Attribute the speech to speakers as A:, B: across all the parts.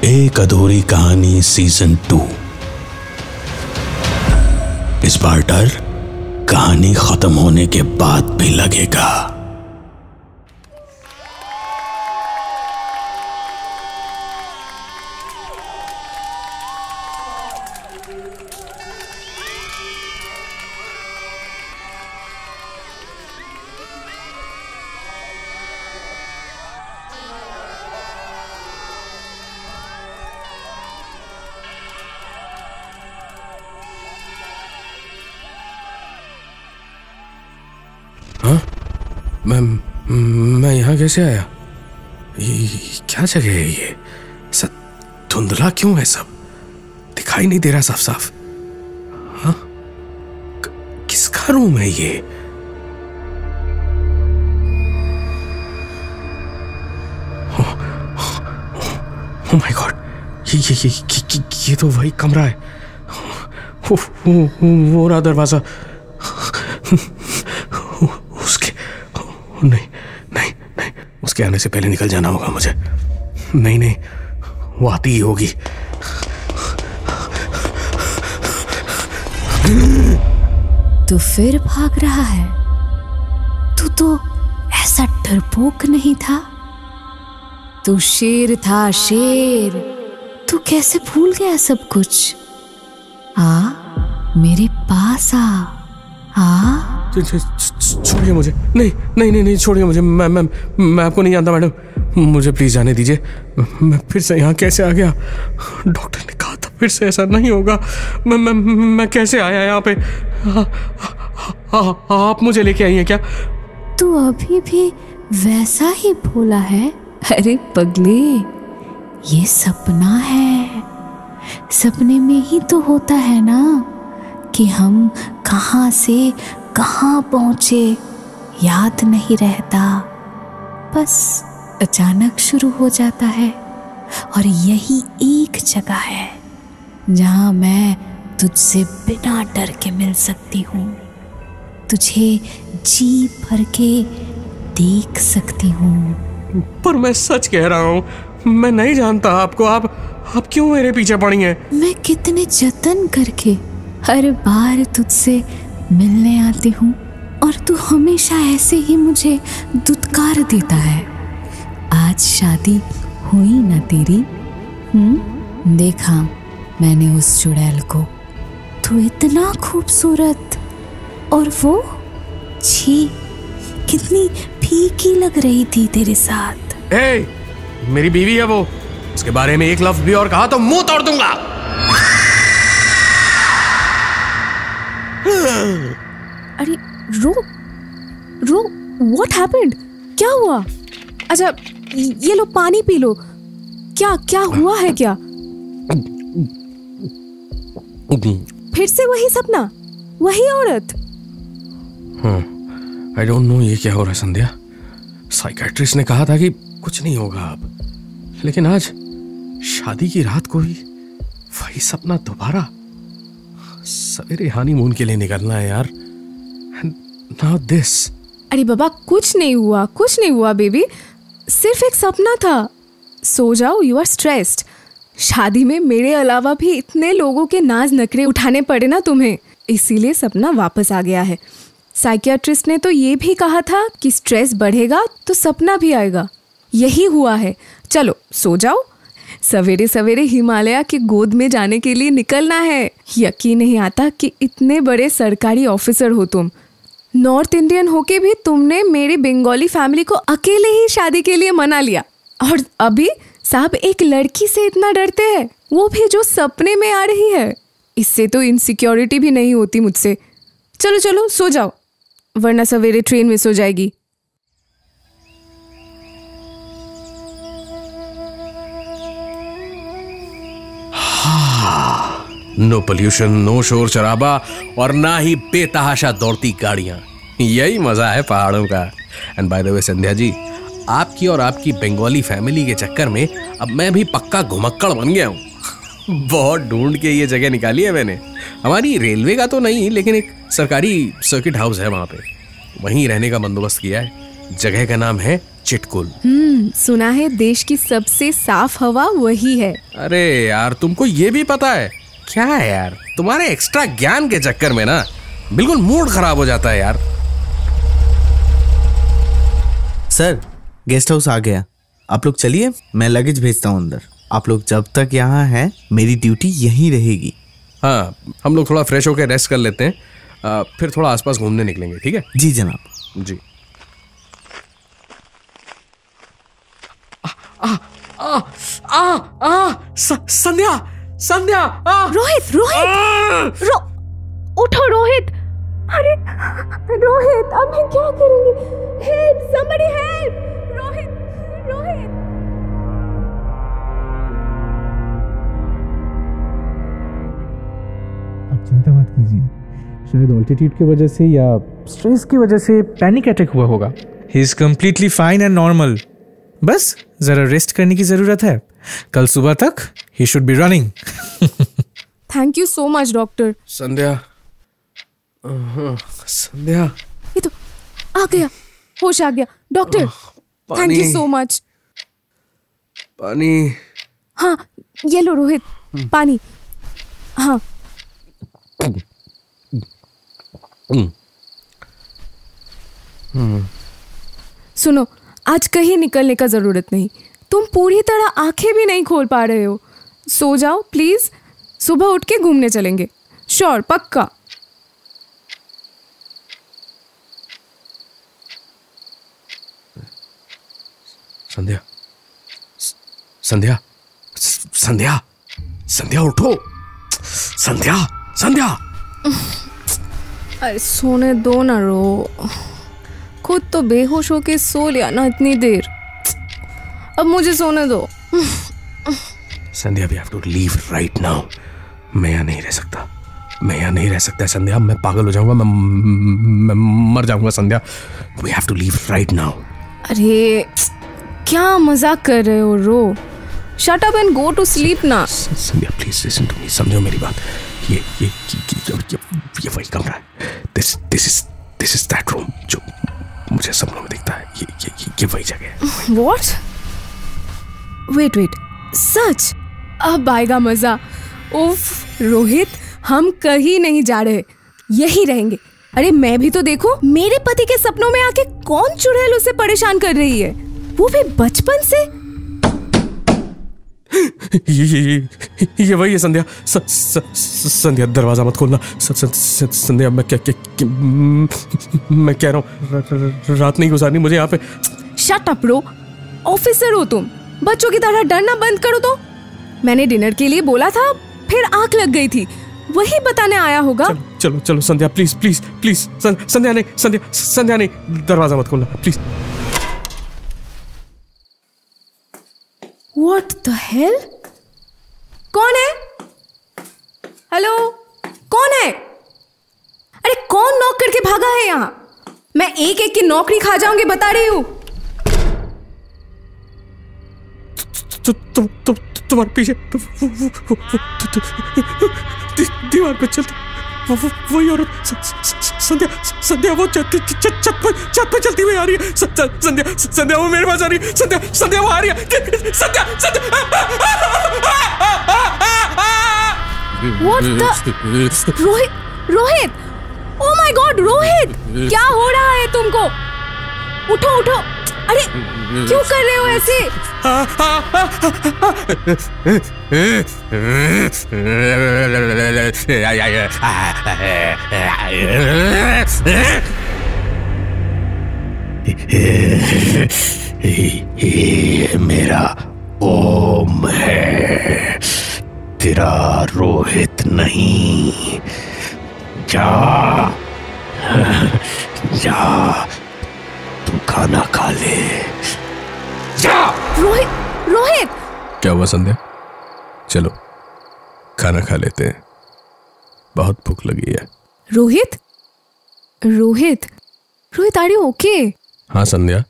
A: एक अधूरी कहानी सीजन 2। इस बार डर कहानी खत्म होने के बाद भी लगेगा।
B: मैं यहाँ कैसे आया? क्या जगह है ये? सब धुंधला क्यों है? सब दिखाई नहीं दे रहा साफ साफ। हाँ, किसका रूम है ये? ओह माय गॉड, ये तो वही कमरा है। वो रहा दरवाजा। नहीं, उसके आने से पहले निकल जाना होगा मुझे। नहीं, वो आती ही होगी।
C: तू फिर भाग रहा है? तू तो ऐसा डरपोक नहीं था। तू शेर था, शेर। तू कैसे भूल गया सब कुछ? मेरे पास आ।
B: छोड़िए मुझे। नहीं, छोड़िए मुझे। मैं आपको नहीं जानता मैडम, मुझे प्लीज जाने दीजिए। मैं फिर से यहाँ कैसे आ गया? डॉक्टर ने कहा था फिर से ऐसा नहीं होगा। मैं कैसे आया यहाँ पे? आप मुझे लेके आई हैं क्या?
C: तू अभी भी वैसा ही भोला है। अरे पगले, ये सपना है। सपने में ही तो होता है ना कि हम कहाँ से कहाँ पहुंचे, याद नहीं रहता, बस अचानक शुरू हो जाता है। और यही एक जगह है जहां मैं तुझसे बिना डर के मिल सकती हूँ, तुझे जी भर के देख सकती हूँ।
B: पर मैं सच कह रहा हूँ, मैं नहीं जानता आपको। आप क्यों मेरे पीछे पड़ी हैं?
C: मैं कितने जतन करके हर बार तुझसे मिलने आती हूँ और तू हमेशा ऐसे ही मुझे दुत्कार देता है। आज शादी हुई ना तेरी? देखा मैंने उस चुड़ैल को। तू इतना खूबसूरत, और वो छी, कितनी फीकी लग रही थी तेरे साथ।
B: मेरी बीवी है वो। उसके बारे में एक लफ्ज भी और कहा तो मुंह तोड़ दूंगा।
D: अरे रो, व्हाट हैपेंड? क्या हुआ? अच्छा ये लो पानी पी लो। क्या हुआ है? क्या फिर से वही सपना, वही औरत?
B: आई डोंट नो ये क्या हो रहा है संध्या। साइकियाट्रिस्ट ने कहा था कि कुछ नहीं होगा अब, लेकिन आज शादी की रात को ही वही सपना दोबारा। सवेरे हनीमून के लिए निकलना है यार। Now this.
D: अरे बाबा कुछ नहीं हुआ बेबी, सिर्फ एक सपना था। सो जाओ, यू आर स्ट्रेस्ड। शादी में मेरे अलावा भी इतने लोगों के नाज नखरे उठाने पड़े ना तुम्हें, इसीलिए सपना वापस आ गया है। साइकियाट्रिस्ट ने तो ये भी कहा था कि स्ट्रेस बढ़ेगा तो सपना भी आएगा। यही हुआ है। चलो सो जाओ, सवेरे सवेरे हिमालय के गोद में जाने के लिए निकलना है। यकीन नहीं आता कि इतने बड़े सरकारी ऑफिसर हो तुम। नॉर्थ इंडियन होके भी तुमने मेरी बंगाली फैमिली को अकेले ही शादी के लिए मना लिया, और अभी साहब एक लड़की से इतना डरते हैं, वो भी जो सपने में आ रही है। इससे तो इनसिक्योरिटी भी नहीं होती मुझसे। चलो सो जाओ, वरना सवेरे ट्रेन मिस हो जाएगी।
B: नो पोल्यूशन, नो शोर शराबा, और ना ही बेतहाशा दौड़ती गाड़ियां। यही मजा है पहाड़ों का। And by the way Sandhya ji, आपकी और आपकी बंगाली फैमिली के चक्कर में अब मैं भी पक्का घुमक्कड़ बन गया हूँ। बहुत ढूंढ के ये जगह निकाली है मैंने। हमारी रेलवे का तो नहीं, लेकिन एक सरकारी सर्किट हाउस है वहाँ पे, वहीं रहने का बंदोबस्त किया है। जगह का नाम है चिटकुल।
D: सुना है देश की सबसे साफ हवा वही है।
B: अरे यार, तुमको ये भी पता है? क्या है यार, तुम्हारे एक्स्ट्रा ज्ञान के चक्कर में ना बिल्कुल मूड खराब हो जाता है यार।
E: सर, गेस्ट हाउस आ गया। आप लोग चलिए, मैं लगेज भेजता हूँ अंदर। आप लोग जब तक यहाँ हैं, मेरी ड्यूटी यहीं रहेगी।
B: हाँ, हम लोग थोड़ा फ्रेश होकर रेस्ट कर लेते हैं, फिर थोड़ा आसपास घूमने निकलेंगे, ठीक है?
E: जी जनाब।
B: जी। संध्या, संध्या!
D: रोहित, रोहित! उठो रोहित! अरे रोहित, अब हम क्या करेंगे? Help, somebody help! Rohit, Rohit!
F: आप चिंता मत कीजिए, शायद ऑल्टीट्यूड की वजह से या स्ट्रेस की वजह से पैनिक अटैक हुआ होगा। He is completely fine and normal. बस जरा रेस्ट करने की जरूरत है। कल सुबह तक ही should be running.
D: Thank you so much doctor.
B: Sandhya, Sandhya,
D: ये तो आ गया, होश आ गया। Doctor, thank you so much.
B: पानी।
D: हाँ, ये लो रोहित, पानी। हाँ। सुनो, आज कहीं निकलने का जरूरत नहीं। तुम पूरी तरह आंखें भी नहीं खोल पा रहे हो। सो जाओ प्लीज, सुबह उठ के घूमने चलेंगे। श्योर, पक्का।
B: संध्या, संध्या, संध्या, संध्या उठो! संध्या, संध्या!
D: अरे सोने दो ना रो, खुद तो बेहोश होके सो लिया ना इतनी देर। अब मुझे सोने दो।
B: Sandhya, we have to leave right now. मैं यहाँ नहीं रह सकता, मैं यहाँ नहीं रह सकता संध्या। मैं पागल हो जाऊंगा, मैं मर जाऊंगा Sandhya. We have to leave right now.
D: अरे क्या मजाक कर रहे हो? रो, shut up and go to sleep ना।
B: Sandhya please listen to me, समझो मेरी बात। ये वही कमरा है। दिस इज दैट रूम जो मुझे सपनों में दिखता है। ये वही जगह है।
D: What? वेट, सच? अब आएगा मजा। उफ रोहित, हम कहीं नहीं जा रहे, यही रहेंगे। अरे मैं भी तो देखो, मेरे पति के सपनों में आके कौन चुड़ैल उसे परेशान कर रही है, वो भी बचपन से।
B: ये वही है संध्या। संध्या, दरवाजा मत खोलना। संध्या, मैं कह रहा हूँ, रात नहीं गुजारनी मुझे यहाँ पे।
D: शट अप ब्रो, ऑफिसर हो तुम, बच्चों की तरह डरना बंद करो। तो मैंने डिनर के लिए बोला था, फिर आंख लग गई थी, वही बताने आया होगा।
B: चलो चलो संध्या, प्लीज प्लीज प्लीज। संध्या नहीं, संध्या नहीं, दरवाजा मत खोलना प्लीज।
D: What the hell? कौन है? हेलो, कौन है? अरे कौन नॉक करके भागा है यहाँ? मैं एक एक की नौकरी खा जाऊंगी, बता रही हूँ।
B: तुम्हारे पीछे दीवार पे चलती वही औरत संध्या, संध्या वो छत पे चलती हुई आ रही है। संध्या वो मेरे पास आ रही है। संध्या वो आ रही है। संध्या
D: What the? Rohit, oh my God, Rohit, क्या हो रहा है तुमको? उठो, अरे क्यों कर रहे हो ऐसे?
A: ये मेरा ओम है, तेरा रोहित नहीं। जा तू खाना खा ले, जा।
D: रोहित
B: क्या हुआ संध्या? चलो खाना खा लेते हैं, बहुत भूख लगी है।
D: Rohit are you okay?
B: हाँ संध्या,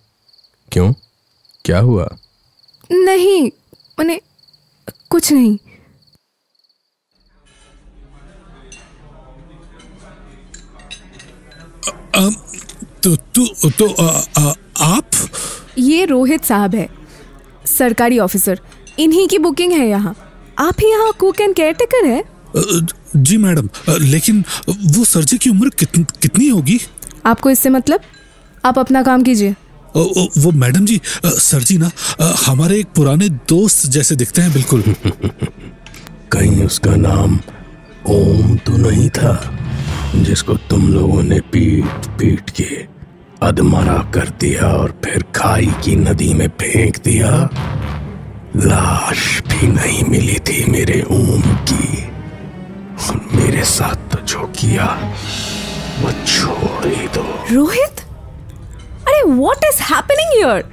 B: क्यों, क्या हुआ?
D: नहीं, मैंने कुछ नहीं।
G: आप?
D: ये रोहित साहब है, सरकारी ऑफिसर। इन्हीं की बुकिंग है यहाँ। आप ही यहाँ कुक एंड केयर टेकर है?
G: जी मैडम, लेकिन वो सर जी की उम्र कितनी होगी?
D: आपको इससे मतलब? आप अपना काम कीजिए।
G: वो मैडम जी, सर जी ना हमारे एक पुराने दोस्त जैसे दिखते हैं बिल्कुल।
A: कहीं उसका नाम ओम तो नहीं था, जिसको तुम लोगों ने पीट पीट के अधमरा कर दिया और फिर खाई की नदी में फेंक दिया? लाश भी नहीं मिली थी मेरे ओम की, और मेरे साथ तो जो किया वो छोड़ ही दो।
D: रोहित, अरे व्हाट इज हैपनिंग हियर?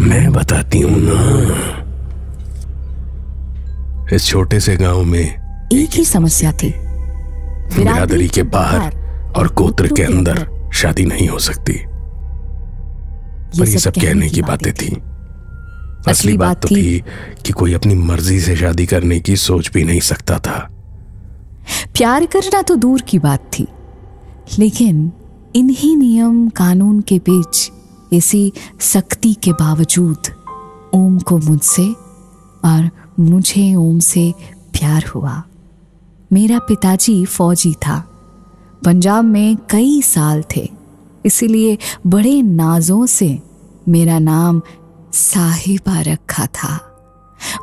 A: मैं बताती हूँ ना। इस छोटे से गांव में
C: एक ही समस्या थी,
A: बिरादरी के बाहर और गोत्र के अंदर शादी नहीं हो सकती। पर ये सब कहने की बातें थी। असली बात तो थी कि कोई अपनी मर्जी से शादी करने की सोच भी नहीं सकता था।
C: प्यार करना तो दूर की बात थी, लेकिन इन्हीं नियम कानून के बीच इसी सख्ती के बावजूद ओम को मुझसे और मुझे ओम से प्यार हुआ। मेरा पिताजी फौजी था, पंजाब में कई साल थे, इसीलिए बड़े नाजों से मेरा नाम साहिबा रखा था।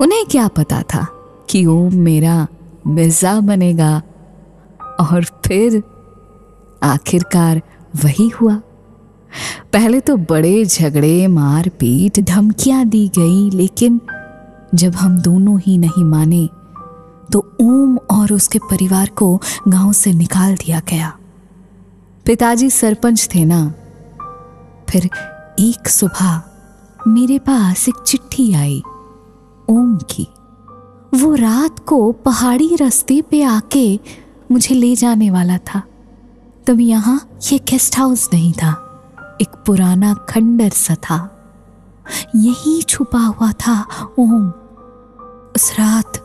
C: उन्हें क्या पता था कि ओम मेरा मिर्जा बनेगा, और फिर आखिरकार वही हुआ। पहले तो बड़े झगड़े, मार पीट, धमकियां दी गई, लेकिन जब हम दोनों ही नहीं माने तो ओम और उसके परिवार को गांव से निकाल दिया गया। पिताजी सरपंच थे ना। फिर एक सुबह मेरे पास एक चिट्ठी आई ओम की। वो रात को पहाड़ी रास्ते पे आके मुझे ले जाने वाला था। तब यहाँ ये गेस्ट हाउस नहीं था, एक पुराना खंडर सा था। यही छुपा हुआ था ओम। उस रात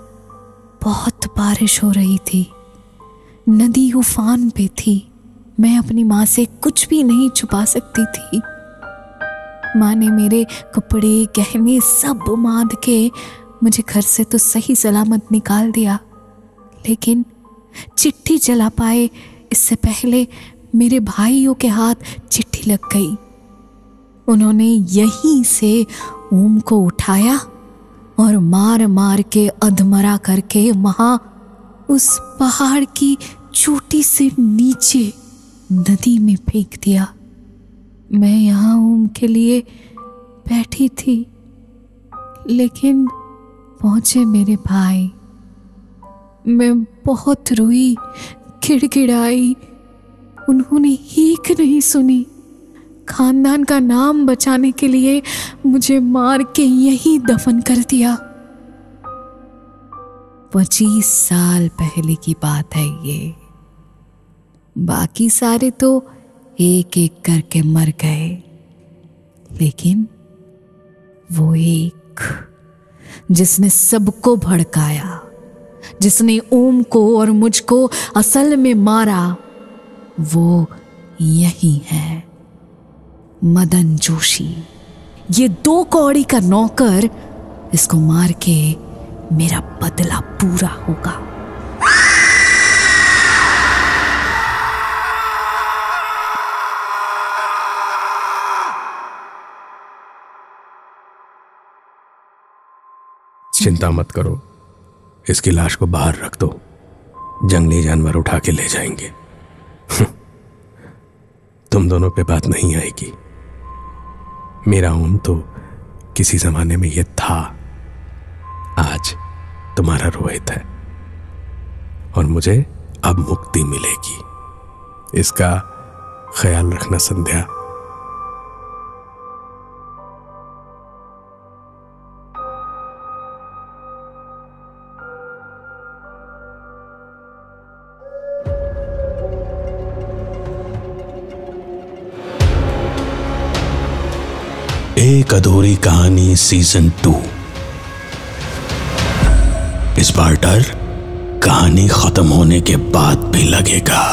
C: बहुत बारिश हो रही थी, नदी उफान पे थी। मैं अपनी माँ से कुछ भी नहीं छुपा सकती थी। माँ ने मेरे कपड़े, गहने सब बांध के मुझे घर से तो सही सलामत निकाल दिया, लेकिन चिट्ठी चला पाए इससे पहले मेरे भाइयों के हाथ चिट्ठी लग गई। उन्होंने यहीं से ओम को उठाया और मार मार के अधमरा करके वहां उस पहाड़ की चोटी से नीचे नदी में फेंक दिया। मैं यहाँ ओम के लिए बैठी थी, लेकिन पहुंचे मेरे भाई। मैं बहुत रोई, गिड़गिड़ाई, उन्होंने एक नहीं सुनी। खानदान का नाम बचाने के लिए मुझे मार के यहीं दफन कर दिया। 25 साल पहले की बात है ये। बाकी सारे तो एक एक करके मर गए, लेकिन वो एक जिसने सबको भड़काया, जिसने ओम को और मुझको असल में मारा, वो यही है, मदन जोशी। ये 2 कौड़ी का नौकर। इसको मार के मेरा बदला पूरा होगा।
A: चिंता मत करो, इसकी लाश को बाहर रख दो, जंगली जानवर उठा के ले जाएंगे। तुम दोनों पे बात नहीं आएगी। मेरा ओम तो किसी जमाने में ये था, आज तुम्हारा रोहित है, और मुझे अब मुक्ति मिलेगी। इसका ख्याल रखना संध्या। एक अधूरी कहानी सीजन 2। इस बार डर कहानी खत्म होने के बाद भी लगेगा।